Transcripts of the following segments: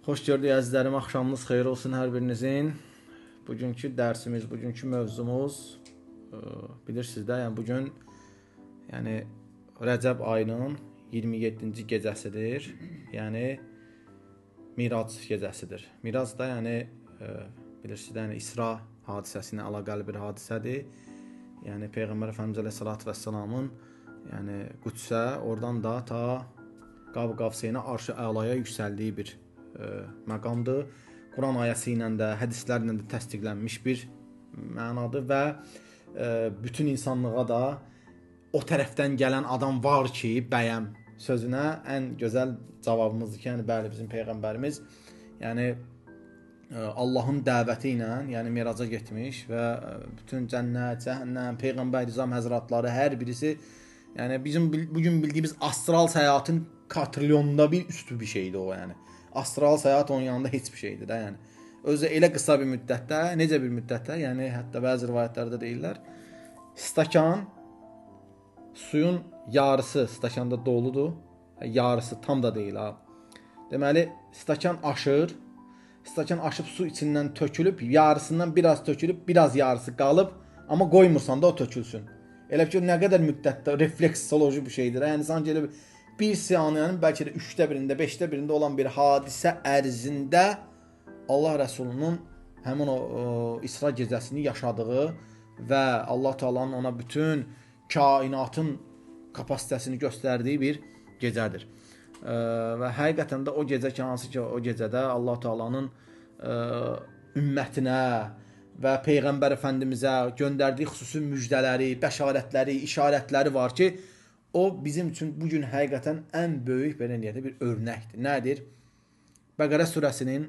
Xoş gördük əzizlərim, axşamınız xeyir olsun hər birinizin. Bugünkü dərsimiz, bugünkü mövzumuz bilirsiniz də, yəni bugün Rəcəb ayının 27-ci gecəsidir. Yəni Mirac gecəsidir. Mirac da bilirsiniz də, İsra hadisəsi ilə əlaqəli bir hadisədir. Yəni Peyğəmbər Əfəndimiz əleyhissalatu vəssalamın Qüdsə, oradan da ta Qab-Qavseynə arş-ı əlaya yüksəldiyi bir məqamdır. Quran ayəsi ilə də, hədislərlə də təsdiqlənmiş bir mənadır və bütün insanlığa da o tərəfdən gələn adam var ki, bəyəm sözünə ən gözəl cavabımızdır ki, bəli, bizim Peyğəmbərimiz Allahın dəvəti ilə Miraca getmiş və bütün cənnət, cəhənnəm, Peyğəmbər İzam həzratları hər birisi bizim bugün bildiyimiz astral səyahətin katrilyonda bir üstü bir şeydir o . Astral səyahət onun yanında heç bir şeydir də . Özü elə qısa bir müddətdə, necə bir müddətdə, hətta bəzi rivayətlərdə deyirlər, stakan suyun yarısı stakanda doludur, yarısı tam da deyil ha. Deməli, stakan aşır, stakan aşıb su içindən tökülüb, yarısından biraz tökülüb, biraz yarısı qalıb, amma qoymursan da o tökülsün. Elə ki, nə qədər müddətdə refleksoloji bir şeydir. Sanki elə bir saniyenin bəlkə də 3də birində, 5də birində olan bir hadisə ərzində Allah Rəsulunun həmin o İsra gecəsini yaşadığı və Allah Taala'nın ona bütün kainatın kapasitəsini göstərdiyi bir gecədir. Və həqiqətən də o gecə ki, hansı ki o gecədə Allah Taala'nın ümmətinə və Peyğəmbər Əfəndimizə göndərdiyi xüsusi müjdələri, bəşarətləri, işarətləri var ki, o bizim üçün bugün həqiqətən ən böyük belə bir örnəkdir. Nədir? Bəqərə surəsinin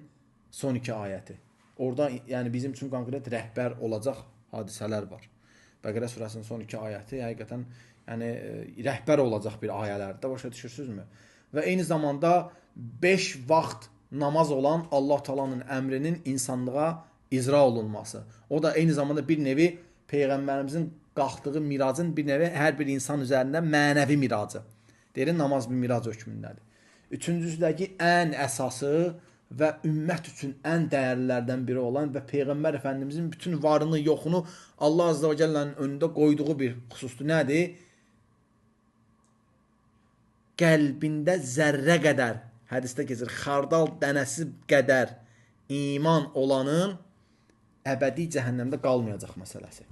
son 2 ayəti. Orada bizim üçün konkret rəhbər olacaq hadisələr var. Bəqərə surəsinin son 2 ayəti həqiqətən rəhbər olacaq bir ayələrdir. Başa düşürsünüzmü? Və eyni zamanda 5 vaxt namaz olan Allah Taala'nın əmrinin insanlığa icra olunması. O da eyni zamanda bir nevi Peyğəmbərimizin qalxdığı miracın bir nevi hər bir insan üzərində mənəvi miracı. Deyilir, namaz bir mirac hökmündədir. Üçüncüsüdəki ən əsası və ümmət üçün ən dəyərlilərdən biri olan və Peyğəmbər Əfəndimizin bütün varını, yoxunu Allah Azza və Cəllənin önündə qoyduğu bir xüsusdur. Nədir? Qəlbində zərrə qədər, hədisdə keçir, xardal dənəsi qədər iman olanın əbədi cəhənnəmdə qalmayacaq məsələsi.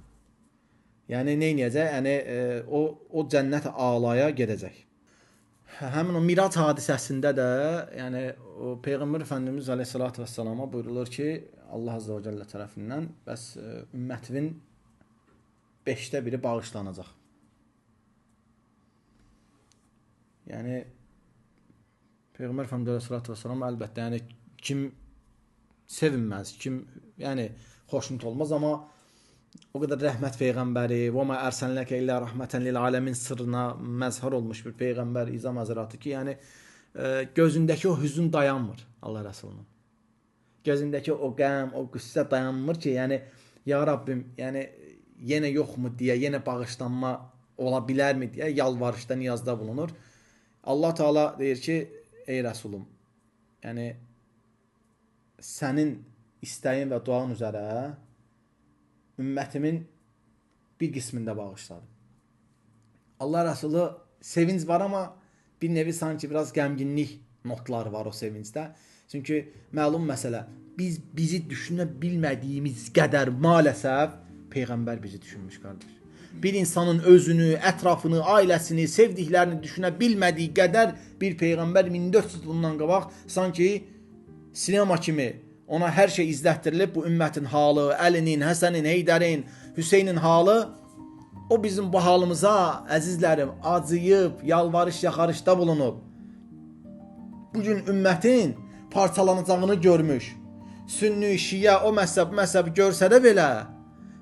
Yəni, neynəyəcək? O cənnət alaya gedəcək. Həmin o Mirac hadisəsində də, o Peyğəmbər Əfəndimiz əleyhissalatu vəssalama buyurulur ki, Allah Azza və Cəllə tərəfindən bəs ümmətin 5də biri bağışlanacaq. Yəni, Peyğəmbər Əfəndimiz əleyhissalatu vəssalam əlbəttə, kim sevinməz, kim xoşnut olmaz, amma o qədər rəhmət Peyğəmbəri və mə ərsəlnəkə illə rəhmətən lil aləmin sırrına məzhar olmuş bir Peyğəmbər İzam həzratı ki, gözündəki o hüzün dayanmır Allah Rəsulunun. Gözündəki o qəm, o qüssə dayanmır ki, ya Rabbim, yenə yoxmu deyə, yenə bağışlanma ola bilərmi deyə yalvarışda, niyazda bulunur. Allah Taala deyir ki, ey Rəsulum, sənin istəyin və duan üzərə ümmətimin bir qismində bağışladım. Allah Rəsulu sevinç var, amma bir nevi sanki biraz qəmginlik notları var o sevincdə. Çünki məlum məsələ, bizi düşünə bilmədiyimiz qədər maalesef Peyğəmbər bizi düşünmüş qardaş. Bir insanın özünü, ətrafını, ailəsini, sevdiklərini düşünə bilmədiyi qədər bir Peyğəmbər 1400 bundan qabaq sanki sinema kimi ona hər şey izlətdirilib, bu ümmətin halı, Əlinin, Həsənin, Heydərin, Hüseynin halı, o bizim bu halımıza, əzizlərim, acıyıb, yalvarış, yaxarışda bulunub. Bugün ümmətin parçalanacağını görmüş. Sünni, şiə, o məzhəb görsə də belə,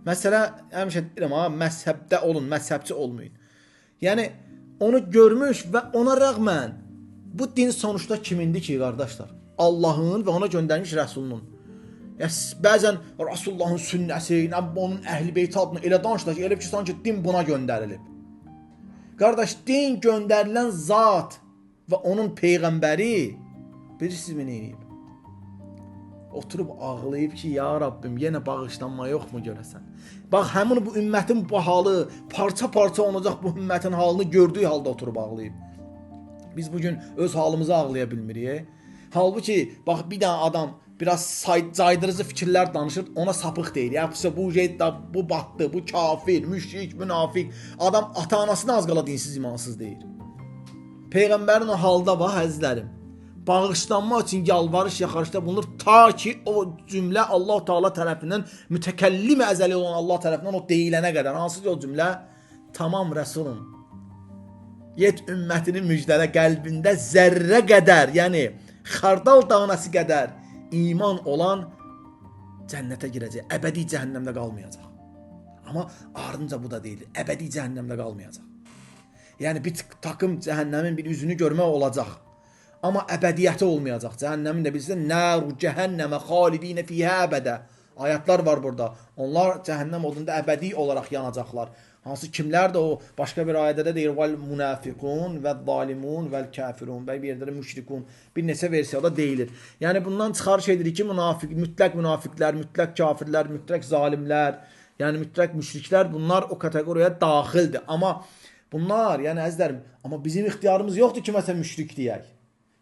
məsələ, həmişə deyirəm, məzhəbdə olun, məzhəbçi olmayın. Yəni, onu görmüş və ona rəğmən, bu din sonuçda kimindir ki, qardaşlar? Allahın və ona göndərmiş Rəsulunun. Bəzən Rasullahın sünnəsi, onun əhl-i beyti adına elə danışılır ki, elə ki, sanki din buna göndərilib. Qardaş, din göndərilən zat və onun Peyğəmbəri bilirsinizmi neyib? oturub ağlayıb ki, ya Rabbim, yenə bağışlanma yoxmu görəsən? Bax, həmin bu ümmətin bu halı parça-parça olacaq, bu ümmətin halını gördüyü halda oturub ağlayıb. Biz bugün öz halımızı ağlaya bilmirik. Halbuki, bax, bir dənə adam biraz caydırıcı fikirlər danışır, ona sapıq deyir. Yapsa bu bu batdı, bu kafir, müşrik, münafik. Adam ata-anasını az qala dinsiz, imansız deyir. Peyğəmbərin o halda var, əzizlərim. Bağışlanma üçün yalvarış, yaxarışda bulunur ta ki o cümlə Allah Teala tərəfindən mütəkəllim əzəli olan Allah tərəfindən o deyilənə qədər. Hansı ki o cümlə? Tamam Rəsulum. Yet ümmətinin müjdələ qəlbində zərrə qədər, yəni xardal dağnası qədər iman olan cənnətə girəcək. Əbədi cəhənnəmdə qalmayacaq. Amma ardınca bu da deyil. Əbədi cəhənnəmdə qalmayacaq. Yəni bir takım cəhənnəmin bir üzünü görmək olacaq. Amma əbədiyyəti olmayacaq. Cəhənnəmin də bilirsən, nəru cəhənnəmə xalidinə fiyhə əbədə. Ayətlər var burada. Onlar cəhənnəm odunda əbədi olaraq yanacaqlar. Hansı kimlər də o başqa bir ayədə də deyir vel munafiqun və zalimun vel kafirun və bir yerdə də müşrikun. Bir neçə versiyada deyilir. Yəni bundan çıxarış edirik ki, mütləq münafiqlər, mütləq kafirlər, mütləq zalimlər, yəni mütləq müşriklər bunlar o kateqoriyaya daxildir. Amma bunlar, yəni əzizlərim, amma bizim ixtiyarımız yoxdur kiməsə müşrik deyək.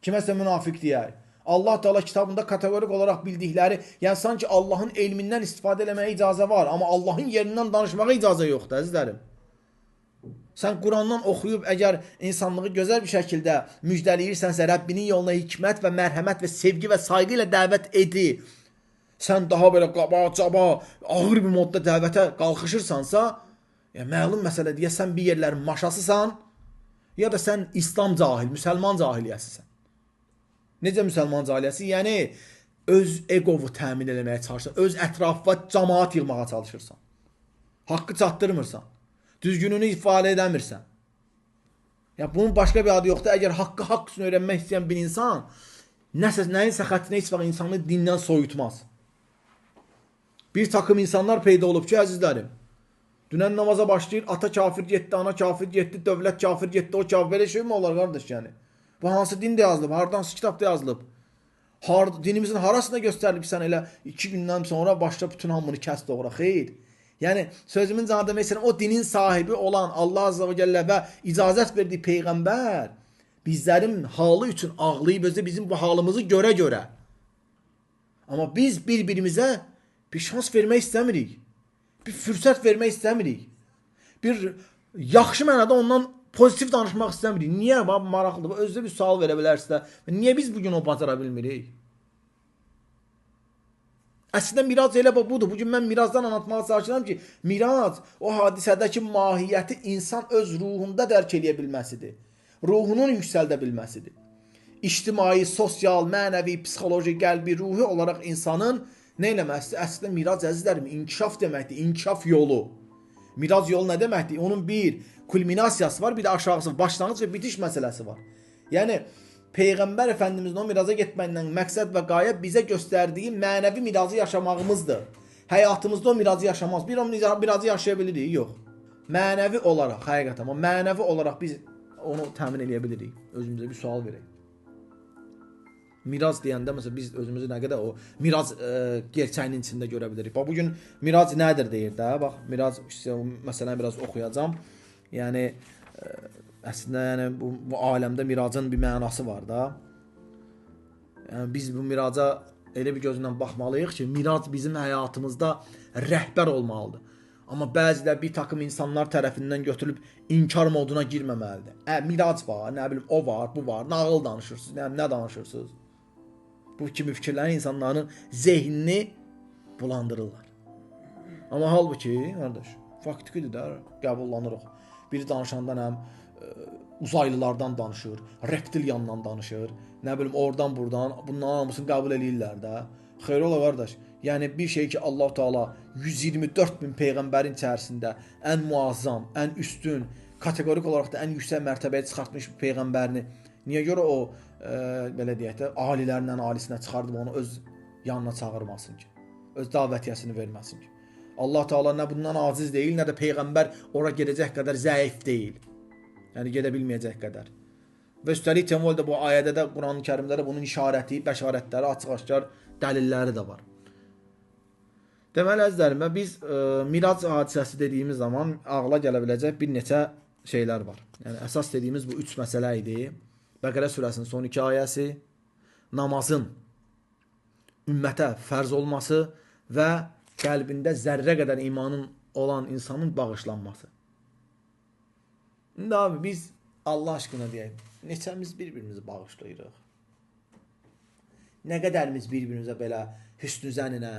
Kiməsə münafiq deyək. Allah Teala kitabında kategorik olaraq bildikləri, yəni sanki Allahın elmindən istifadə eləməyə icazə var, amma Allahın yerindən danışmağa icazə yoxdur, əzizlərim. Sən Qurandan oxuyub əgər insanlığı gözəl bir şəkildə müjdəliyirsənsə, Rəbbinin yoluna hikmət və mərhəmət və sevgi və sayğı ilə dəvət edi. Sən daha belə qaba-caba, ağır bir modda dəvətə qalxışırsansa, məlum məsələdir, ya sən bir yerlərin maşasısan, ya da sən İslam cahil, müsəlman cahiliyyəsisən. Necə müsəlman cahiliyyəsi? Yəni, öz egovu təmin eləməyə çalışırsan, öz ətrafına cəmaat yığmağa çalışırsan. Haqqı çatdırmırsan, düzgününü ifadə edəmirsən. Yəni, bunun başqa bir adı yoxdur. Əgər haqqı haqq üçün öyrənmək istəyən bir insan, nəyinsə xəttinə heç vaxt insanı dindən soyutmaz. Bir takım insanlar peyda olub ki, əzizlərim, dünən namaza başlayır, ata kafir getdi, ana kafir getdi, dövlət kafir getdi, o kafir, belə şey mi olar, qardaş, yəni? Bu hansı dində yazılıb, hardansı kitabda yazılıb? Dinimizin harasında göstərilib sən elə 2 gündən sonra başla bütün hamını kəs doğra, xeyr. Yəni, sözümün canı demək istəyirəm, o dinin sahibi olan Allah Azza və Cəllə və icazət verdiyi Peyğəmbər bizlərin halı üçün ağlayıb özü bizim bu halımızı görə. Amma biz bir-birimizə bir şans vermək istəmirik. Bir fürsət vermək istəmirik. Bir yaxşı mənada ondan pozitiv danışmaq istəmirik. Niyə? Maraqlıdır. Özdə bir sual verə bilərsiniz. Niyə biz bugün o bacara bilmirik? Əslində mirac elə budur. Bugün mən miracdan anlatmağa çalışıram ki, mirac o hadisədəki mahiyyəti insan öz ruhunda dərk eləyə bilməsidir. Ruhunun yüksəldə bilməsidir. İctimai, sosial, mənəvi, psixoloji, qəlbi, ruhi olaraq insanın nə eləməsidir? Əslində mirac əzizlərim, inkişaf deməkdir, inkişaf yolu. Mirac yolu nə deməkdir? Onun bir kulminasiyası var, bir də aşağısı, başlanğıc və bitiş məsələsi var. Yəni, Peyğəmbər Əfəndimizin o miraca getməyindən məqsəd və qayə bizə göstərdiyi mənəvi miracı yaşamağımızdır. Həyatımızda o miracı yaşamaz. Bir o miracı yaşaya bilirik? Yox. Mənəvi olaraq, həqiqətən, amma mənəvi olaraq biz onu təmin edə bilirik. Özümüzə bir sual verək. Mirac deyəndə, məsələn, biz özümüzü nə qədər o mirac gerçəyinin içində görə bilirik. Bax, bugün mirac nədir deyir də? Bax, mirac, məsələn, biraz oxuyacam. Yəni, əslində, yəni, bu aləmdə miracın bir mənası var da. Yəni, biz bu miraca elə bir gözlə baxmalıyıq ki, mirac bizim həyatımızda rəhbər olmalıdır. Amma bəzilə bir takım insanlar tərəfindən götürülüb inkar moduna girməməlidir. Mirac var, nə bilim, o var, bu var, nağıl danışırsınız, nə danışırsınız? Bu kimi fikirlərin insanların zehnini bulandırırlar. Amma halbuki, qardaş, faktikidir də, qəbullanırıq. Biri danışandan həm uzaylılardan danışır, reptiliyandan danışır, nə bilim, oradan buradan, bunların hamısını qəbul eləyirlər də. Xeyr ola, qardaş. Yəni, bir şey ki, Allah Teala 124 bin Peyğəmbərin içərisində ən muazzam, ən üstün, kategorik olaraq da ən yüksək mərtəbəyə çıxartmış Peyğəmbərini, niyə görə o, belə deyək də, alilərindən alisinə çıxardıb onu öz yanına çağırmasın ki, öz davətiyyəsini verməsin ki. Allah Teala nə bundan aciz deyil, nə də Peyğəmbər ora gedəcək qədər zəif deyil. Yəni, gedə bilməyəcək qədər. Və üstəlik Temol da bu ayədə də Quran-Kərimdə də bunun işarəti, bəşarətləri, açıq-aşkar dəlilləri də var. Deməli əzizlərim, biz Mirac hadisəsi dediyimiz zaman ağla gələ biləcək bir neçə şeylər var. Yəni əsas dediyimiz bu 3 məsələ idi. Bəqərə surəsinin son 2 ayəsi, namazın ümmətə fərz olması və qəlbində zərrə qədər imanın olan insanın bağışlanması. İndi abi biz Allah aşkına deyək, neçəmiz bir-birimizi bağışlayırıq? Nə qədərimiz bir-birimizə belə hüsnü zənn ilə,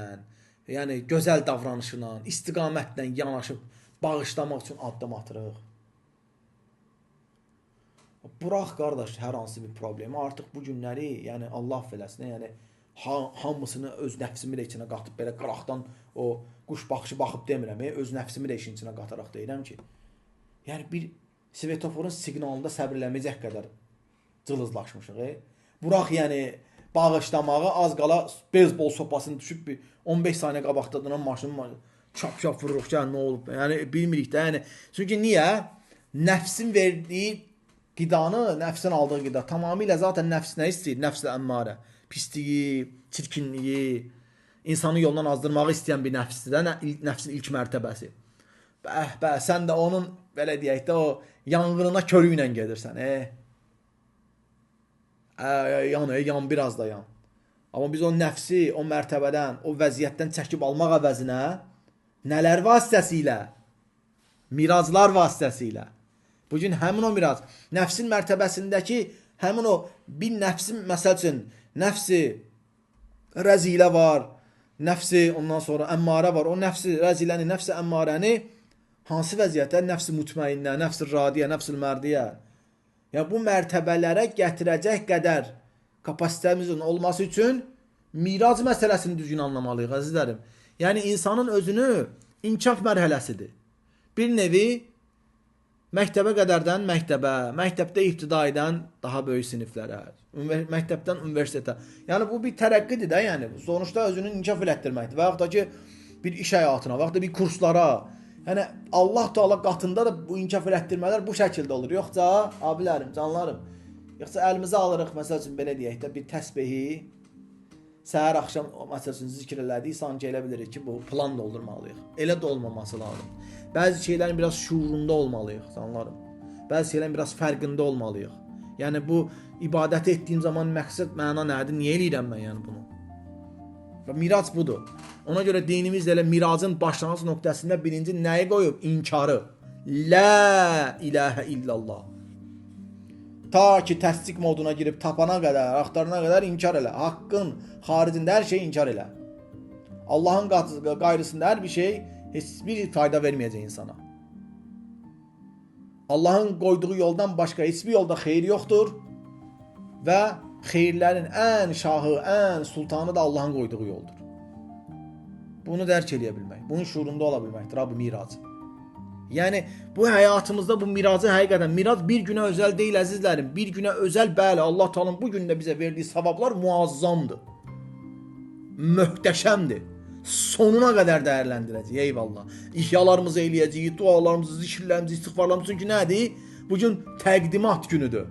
yəni gözəl davranışla, istiqamətlə yanaşıb bağışlamaq üçün addım atırıq? Burax qardaş hər hansı bir problemi. Artıq bu günləri, yəni Allah fələsinə, yəni hamısını öz nəfsimi də içinə qatıb belə qıraqdan o quş baxışı baxıb demirəm, öz nəfsimi də işin içinə qataraq deyirəm ki, yəni bir svetoforun siqnalında səbir eləməyəcək qədər cılızlaşmışıq. Burax yəni bağışlamağı, az qala beyzbol sopasını düşüb bir 15 saniyə qabaqda duran maşının çap-çap vururuq ki, nə olub? Yəni bilmirik də, yəni çünki niyə? Nəfsin verdiyi qidanı, nəfsin aldığı qida tamamilə zaten nəfs nə istəyir? Nəfs-i əmmarə, pisliyi, çirkinliyi, insanı yoldan azdırmağı istəyən bir nəfsdir də, nəfsin ilk mərtəbəsi. Bəh, sən də onun belə deyək də o yanğınına körü ilə gedirsən. Yan biraz da yan. Amma biz o nəfsi, o mərtəbədən, o vəziyyətdən çəkib almaq əvəzinə nələr vasitəsilə? Miraclar vasitəsilə. Bugün həmin o mirac, nəfsin mərtəbəsindəki həmin o bir nəfsin, məsəl üçün, nəfsi rəzilə var, nəfsi ondan sonra əmmarə var. O nəfsi rəziləni, nəfsi əmmarəni hansı vəziyyətdə? Nəfsi mutmainnə, nəfsi radiyə, nəfsi mərdiyə. Yəni bu mərtəbələrə gətirəcək qədər kapasitəmizin olması üçün mirac məsələsini düzgün anlamalıyıq, əzizlərim. Yəni insanın özünü inkişaf mərhələsidir. Bir nevi məktəbə qədərdən məktəbə, məktəbdə ibtidaidən daha böyük siniflərə, məktəbdən universitetə. Yəni bu bir tərəqqidir də, yəni. Sonuçta özünü inkişaf elətdirməkdir. Və yaxud da ki, bir iş həyatına, və yaxud da bir kurslara. Yəni Allah Teala qatında da bu inkişaf elətdirmələr bu şəkildə olur. Yoxsa, abilərim, canlarım, yoxsa əlimizə alırıq, məsəl üçün belə deyək də, bir təsbehi, səhər axşam, məsəl üçün zikr elədik, sanki elə bilirik ki, bu plan doldurmalıyıq. Elə də olmaması lazım. Bəzi şeylərin biraz şuurunda olmalıyıq, canlarım. Bəzi şeylərin biraz fərqində olmalıyıq. Yəni bu ibadət etdiyim zaman məqsəd, məna nədir? Niyə eləyirəm mən yəni bunu? Və mirac budur. Ona görə dinimiz elə miracın başlanğıc nöqtəsində birinci nəyi qoyub? İnkarı. La ilahə illallah. Ta ki təsdiq moduna girib tapana qədər, axtarana qədər inkar elə. Haqqın xaricində hər şeyi inkar elə. Allahın qayrısında hər bir şey heç bir fayda verməyəcək insana. Allahın qoyduğu yoldan başqa heç bir yolda xeyir yoxdur və xeyirlərin ən şahı, ən sultanı da Allahın qoyduğu yoldur. Bunu dərk eləyə bilmək, bunun şuurunda ola bilməkdir, bu mirac. Yəni bu həyatımızda bu miracı həqiqətən, mirac bir günə özəl deyil əzizlərim. Bir günə özəl, bəli, Allah Taala'nın bu gündə bizə verdiyi savablar muazzamdır. Möhtəşəmdir. Sonuna qədər dəyərləndirəcəyik, eyvallah. İhyalarımızı eləyəcəyik, dualarımızı, zikirlərimizi, istiğfarlarımızı, çünki nədir? Bugün təqdimat günüdür.